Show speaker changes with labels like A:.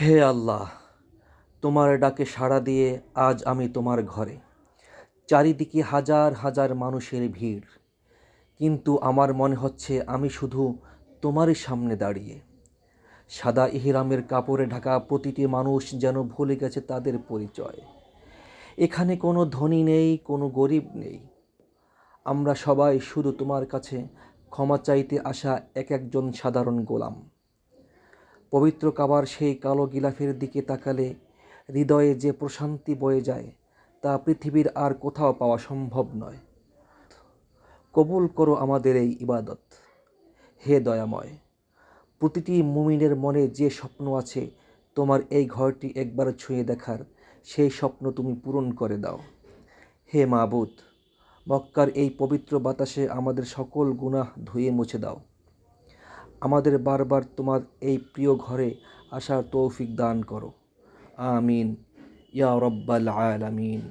A: হে আল্লাহ, তোমার ডাকে সাড়া দিয়ে আজ আমি তোমার ঘরে। চারিদিকে হাজার হাজার মানুষের ভিড়, কিন্তু আমার মনে হচ্ছে আমি শুধু তোমারই সামনে দাঁড়িয়ে। সাদা ইহরামের কাপড়ে ঢাকা প্রতিটি মানুষ যেন ভুলে গেছে তাদের পরিচয়। এখানে কোনো ধনী নেই, কোনো গরিব নেই। আমরা সবাই শুধু তোমার কাছে ক্ষমা চাইতে আসা এক একজন সাধারণ গোলাম। পবিত্র কাবার সেই কালো গিলাফের দিকে তাকালে হৃদয়ে যে প্রশান্তি বয়ে যায়, তা পৃথিবীর আর কোথাও পাওয়া সম্ভব নয়। কবুল করো আমাদের এই ইবাদত, হে দয়াময়। প্রতিটি মুমিনের মনে যে স্বপ্ন আছে তোমার এই ঘরটি একবার ছুঁয়ে দেখার, সেই স্বপ্ন তুমি পূরণ করে দাও। হে মাবুদ, মক্কার এই পবিত্র বাতাসে আমাদের সকল গুনাহ ধুয়ে মুছে দাও। আমাদের বারবার তোমার এই প্রিয় ঘরে আসার তৌফিক দান করো। আমিন ইয়া রব্বাল আলামিন।